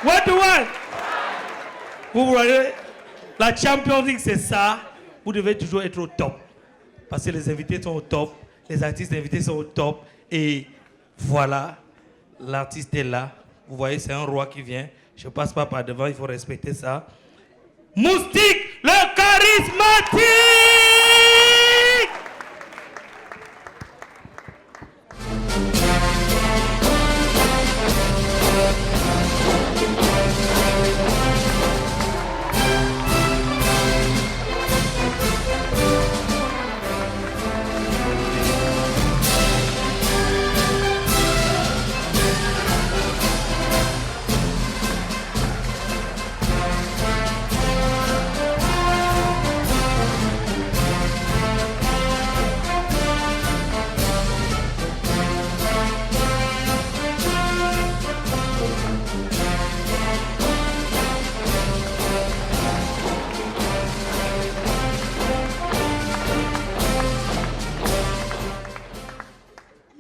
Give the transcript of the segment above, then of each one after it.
What do you want? Vous voyez, la Champions League, c'est ça. Vous devez toujours être au top. Parce que les invités sont au top, les artistes invités sont au top. Et voilà, l'artiste est là. Vous voyez, c'est un roi qui vient. Je ne passe pas par devant, il faut respecter ça. Moustique, le charismatique!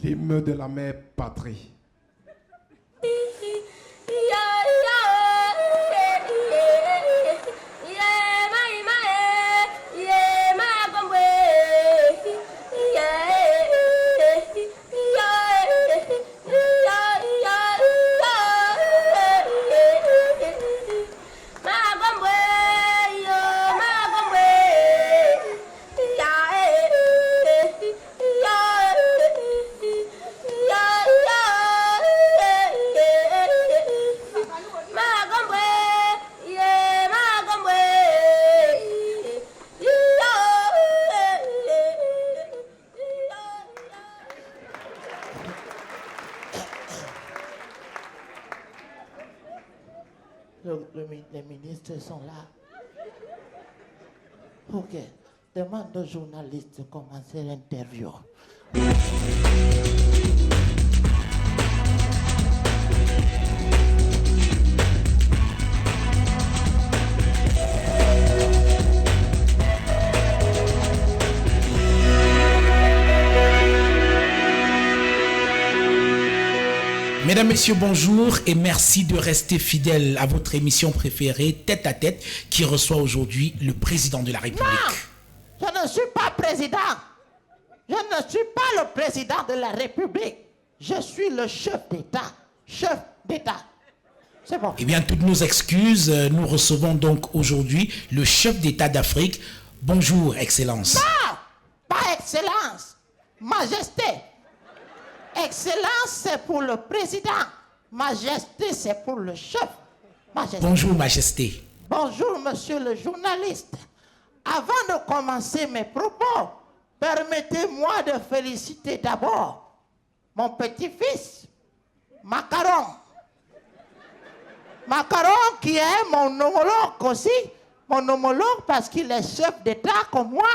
L'hymne de la mère patrie. Les ministres sont là. Ok. Demande aux journalistes de commencer l'interview. Mesdames, Messieurs, bonjour et merci de rester fidèles à votre émission préférée, Tête à Tête, qui reçoit aujourd'hui le président de la République. Non, je ne suis pas président. Je ne suis pas le président de la République. Je suis le chef d'État. Chef d'État. C'est bon. Eh bien, toutes nos excuses. Nous recevons donc aujourd'hui le chef d'État d'Afrique. Bonjour, Excellence. Non, pas Excellence. Majesté. Excellence, c'est pour le président. Majesté, c'est pour le chef. Majesté. Bonjour, Majesté. Bonjour, monsieur le journaliste. Avant de commencer mes propos, permettez-moi de féliciter d'abord mon petit-fils, Macaron. Macaron qui est mon homologue aussi. Mon homologue parce qu'il est chef d'État comme moi.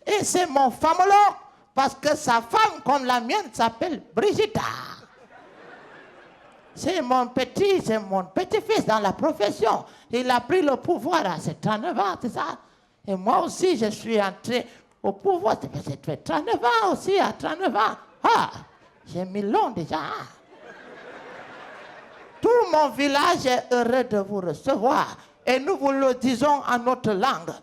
Et c'est mon famologue. Parce que sa femme, comme la mienne, s'appelle Brigitta. C'est mon petit-fils dans la profession. Il a pris le pouvoir à ses 39 ans, c'est ça? Et moi aussi, je suis entré au pouvoir. C'est fait 39 ans aussi, à 39 ans. Ah, j'ai mis long déjà. Tout mon village est heureux de vous recevoir. Et nous vous le disons en notre langue.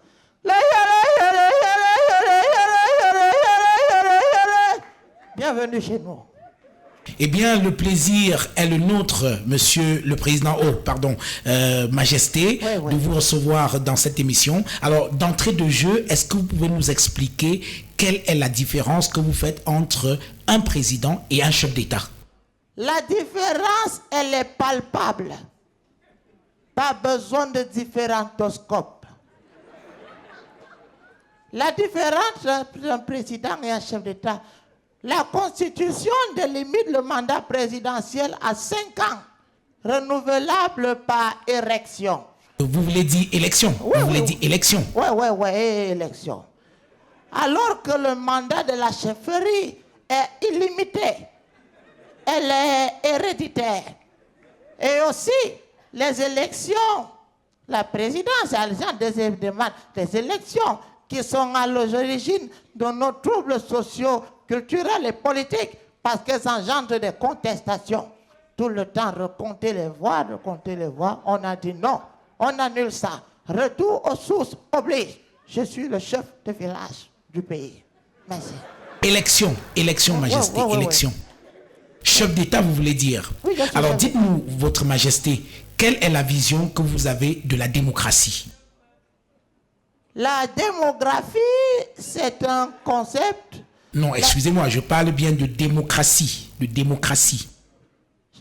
Bienvenue chez nous. Eh bien, le plaisir est le nôtre, monsieur le président, Majesté, Oui. de vous recevoir dans cette émission. Alors, d'entrée de jeu, est-ce que vous pouvez nous expliquer quelle est la différence que vous faites entre un président et un chef d'État? La différence, elle est palpable. Pas besoin de différentoscope. La différence entre un président et un chef d'État, la Constitution délimite le mandat présidentiel à 5 ans, renouvelable par élection. Vous voulez dire élection? Oui, vous voulez oui. dire élection? Oui, élection. Alors que le mandat de la chefferie est illimité. Elle est héréditaire. Et aussi, les élections, la présidence, des élections qui sont à l'origine de nos troubles sociaux, culturels et politiques, parce qu'elles engendrent des contestations. tout le temps recompter les voix. On a dit non, on annule ça. Retour aux sources oblige. Je suis le chef de village du pays. Merci. Élection, Majesté, ouais. élection. Chef d'État, vous voulez dire? Oui, je suis Alors chef dites-nous, Votre Majesté, quelle est la vision que vous avez de la démocratie? La démographie, c'est un concept. Non, excusez-moi, je parle bien de démocratie. De démocratie.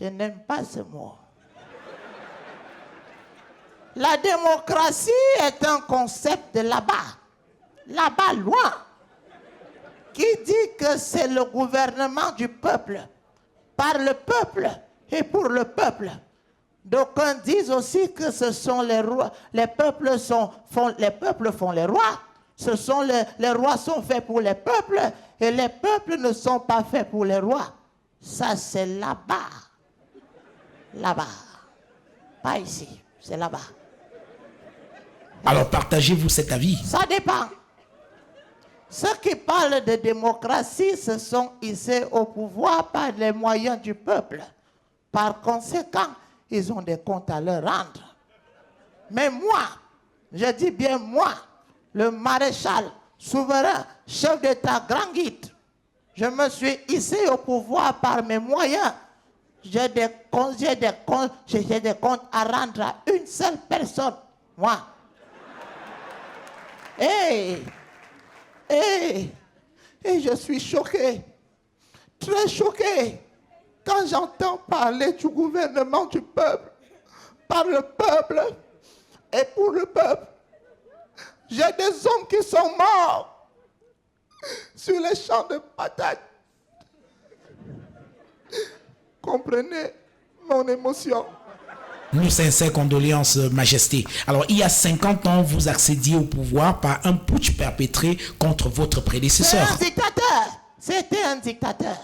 Je n'aime pas ce mot. La démocratie est un concept de là-bas loin, qui dit que c'est le gouvernement du peuple, par le peuple et pour le peuple. D'aucuns disent aussi que ce sont les rois, les peuples font les rois. Les rois sont faits pour les peuples et les peuples ne sont pas faits pour les rois. Ça, c'est là-bas. Là-bas. Pas ici, c'est là-bas. Alors partagez-vous cet avis? Ça dépend. Ceux qui parlent de démocratie se sont hissés au pouvoir par les moyens du peuple. Par conséquent, ils ont des comptes à leur rendre. Mais moi, je dis bien moi, le maréchal, souverain, chef d'État, grand guide, je me suis hissé au pouvoir par mes moyens. J'ai des comptes à rendre à une seule personne, moi. Et je suis choqué, très choqué, quand j'entends parler du gouvernement du peuple, par le peuple et pour le peuple. J'ai des hommes qui sont morts sur les champs de bataille. Comprenez mon émotion. Nos sincères condoléances, Majesté. Alors, il y a 50 ans, vous accédiez au pouvoir par un putsch perpétré contre votre prédécesseur. C'est un dictateur. C'était un dictateur.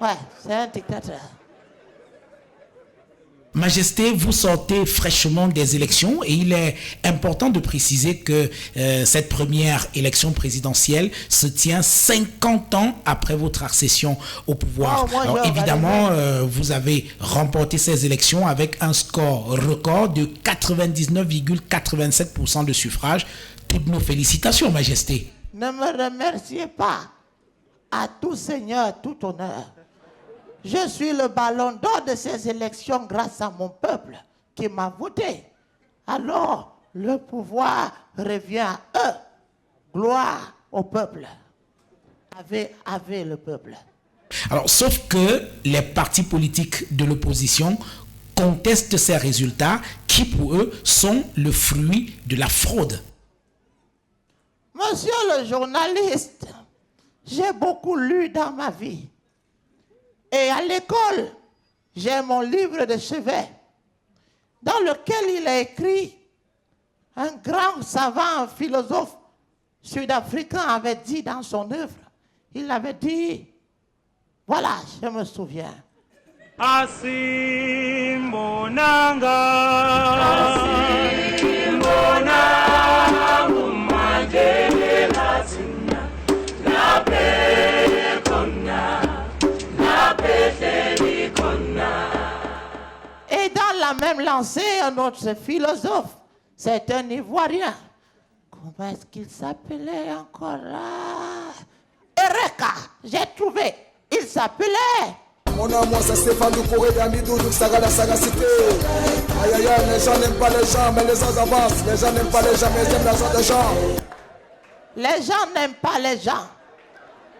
Ouais, c'est un dictateur. Majesté, vous sortez fraîchement des élections et il est important de préciser que cette première élection présidentielle se tient 50 ans après votre accession au pouvoir. Alors évidemment, vous avez remporté ces élections avec un score record de 99,87% de suffrage. Toutes nos félicitations, Majesté. Ne me remerciez pas. À tout seigneur, tout honneur. Je suis le ballon d'or de ces élections grâce à mon peuple qui m'a voté. Alors, le pouvoir revient à eux. Gloire au peuple. Avec le peuple. Alors, sauf que les partis politiques de l'opposition contestent ces résultats qui, pour eux, sont le fruit de la fraude. Monsieur le journaliste, j'ai beaucoup lu dans ma vie. Et à l'école, j'ai mon livre de chevet dans lequel il est écrit, un grand savant, un philosophe sud-africain avait dit dans son œuvre, il avait dit, voilà, je me souviens. Et dans la même lancée, un autre philosophe, c'est un Ivoirien. Comment est-ce qu'il s'appelait encore là? Ereka, j'ai trouvé. Il s'appelait. Mon amour, c'est Stéphane Doucouré d'Amidou, donc ça la sagacité. Aïe aïe aïe, les gens n'aiment pas les gens, mais les gens avancent. Les gens n'aiment pas les gens, mais ils aiment l'argent des gens. Les gens n'aiment pas les gens.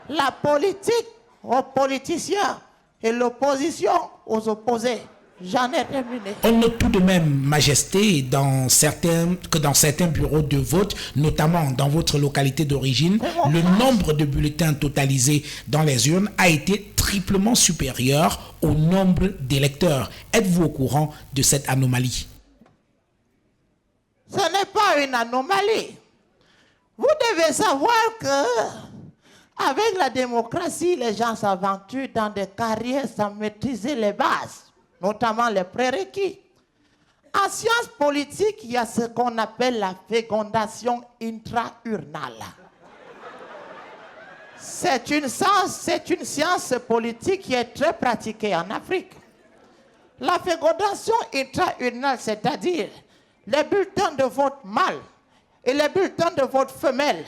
La politique aux politiciens et l'opposition aux opposés. J'en ai terminé. On note tout de même, Majesté, dans certains bureaux de vote, notamment dans votre localité d'origine, le nombre de bulletins totalisés dans les urnes a été triplement supérieur au nombre d'électeurs. Êtes-vous au courant de cette anomalie? Ce n'est pas une anomalie. Vous devez savoir que avec la démocratie, les gens s'aventurent dans des carrières sans maîtriser les bases, notamment les prérequis. En sciences politiques, il y a ce qu'on appelle la fécondation intra-urnale. C'est une science politique qui est très pratiquée en Afrique. La fécondation intra-urinale, c'est-à-dire les bulletins de vote mâle et les bulletins de vote femelle,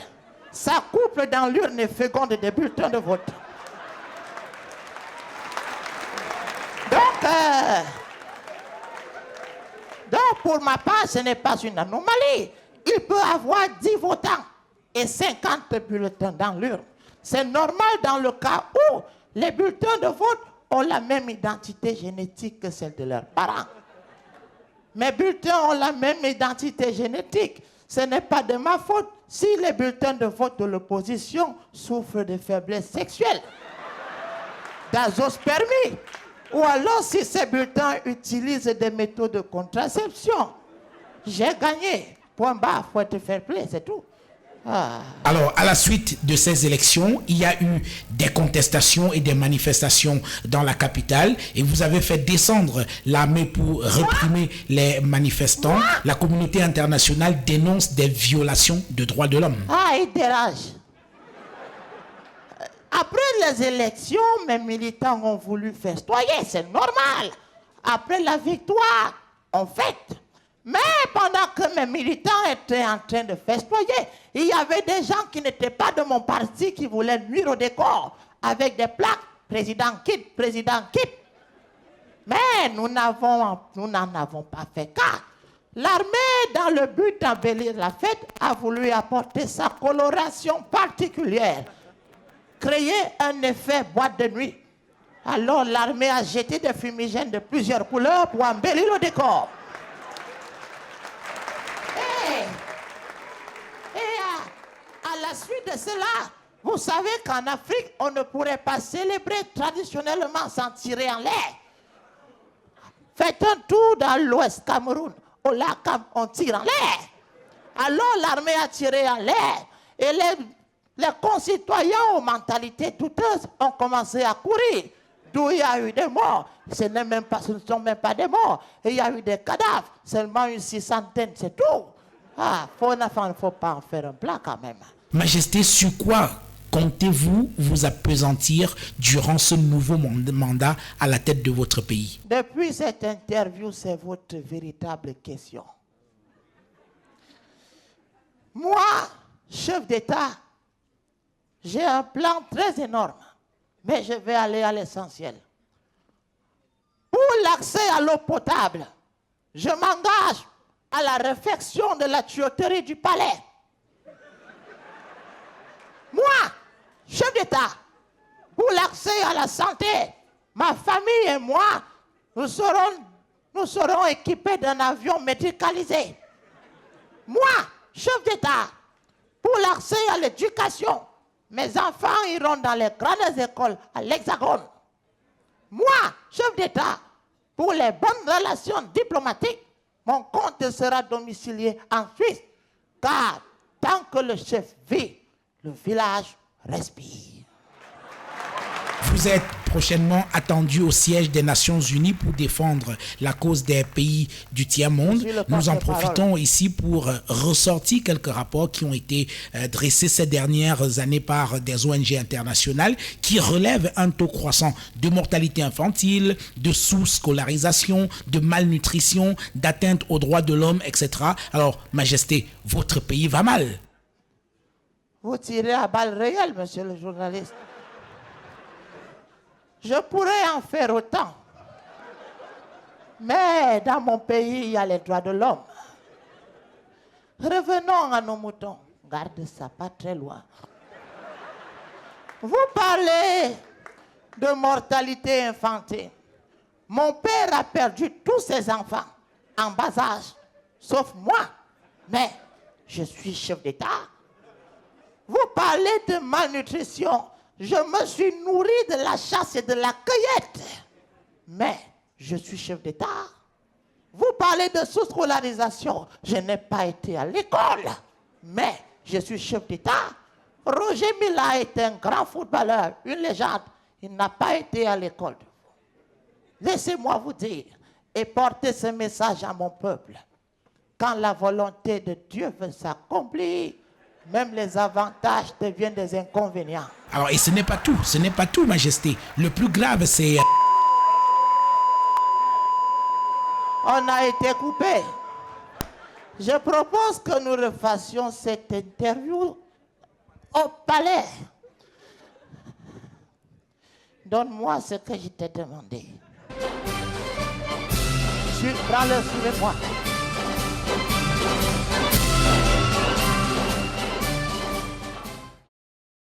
s'accouplent dans l'urne et fécondent des bulletins de vote. Donc, pour ma part, ce n'est pas une anomalie. Il peut avoir 10 votants et 50 bulletins dans l'urne. C'est normal dans le cas où les bulletins de vote ont la même identité génétique que celle de leurs parents. Mes bulletins ont la même identité génétique. Ce n'est pas de ma faute si les bulletins de vote de l'opposition souffrent de faiblesse sexuelle, d'azospermie, ou alors si ces bulletins utilisent des méthodes de contraception. J'ai gagné. Point barre, faut être fair play, c'est tout. Alors, à la suite de ces élections, il y a eu des contestations et des manifestations dans la capitale et vous avez fait descendre l'armée pour réprimer les manifestants. La communauté internationale dénonce des violations de droits de l'homme. Ah, il dérange. Après les élections, mes militants ont voulu festoyer, c'est normal. Après la victoire, on fête. Mais pendant que mes militants étaient en train de festoyer, il y avait des gens qui n'étaient pas de mon parti qui voulaient nuire au décor avec des plaques « Président quitte, Président quitte ». Mais nous n'en avons pas fait cas. L'armée, dans le but d'embellir la fête, a voulu apporter sa coloration particulière, créer un effet boîte de nuit. Alors l'armée a jeté des fumigènes de plusieurs couleurs pour embellir le décor. À la suite de cela, vous savez qu'en Afrique, on ne pourrait pas célébrer traditionnellement sans tirer en l'air. Faites un tour dans l'ouest Cameroun. Au lac, on tire en l'air. Alors l'armée a tiré en l'air. Et les concitoyens aux mentalités douteuses ont commencé à courir. D'où il y a eu des morts. Ce ne sont même pas des morts. Et il y a eu des cadavres. Seulement une 600, c'est tout. Il ne faut pas en faire un plat quand même. Majesté, sur quoi comptez-vous vous appesantir durant ce nouveau mandat à la tête de votre pays? Depuis cette interview, c'est votre véritable question. Moi, chef d'État, j'ai un plan très énorme, mais je vais aller à l'essentiel. Pour l'accès à l'eau potable, je m'engage à la réfection de la tuyauterie du palais. Moi, chef d'État, pour l'accès à la santé, ma famille et moi, nous serons équipés d'un avion médicalisé. Moi, chef d'État, pour l'accès à l'éducation, mes enfants iront dans les grandes écoles à l'Hexagone. Moi, chef d'État, pour les bonnes relations diplomatiques, mon compte sera domicilié en Suisse, car tant que le chef vit, le village respire. Vous êtes prochainement attendu au siège des Nations Unies pour défendre la cause des pays du tiers-monde. Nous en profitons ici pour ressortir quelques rapports qui ont été dressés ces dernières années par des ONG internationales qui relèvent un taux croissant de mortalité infantile, de sous-scolarisation, de malnutrition, d'atteinte aux droits de l'homme, etc. Alors, Majesté, votre pays va mal. Vous tirez à balles réelles, monsieur le journaliste. Je pourrais en faire autant. Mais dans mon pays, il y a les droits de l'homme. Revenons à nos moutons. Garde ça pas très loin. Vous parlez de mortalité infantile. Mon père a perdu tous ses enfants en bas âge, sauf moi. Mais je suis chef d'État. Vous parlez de malnutrition. Je me suis nourri de la chasse et de la cueillette. Mais je suis chef d'État. Vous parlez de sous-scolarisation. Je n'ai pas été à l'école. Mais je suis chef d'État. Roger Mila est un grand footballeur, une légende. Il n'a pas été à l'école. Laissez-moi vous dire et porter ce message à mon peuple. Quand la volonté de Dieu veut s'accomplir, même les avantages deviennent des inconvénients. Alors, et ce n'est pas tout, Majesté. Le plus grave, c'est... On a été coupé. Je propose que nous refassions cette interview au palais. Donne-moi ce que je t'ai demandé. Prends-le, suivez-moi.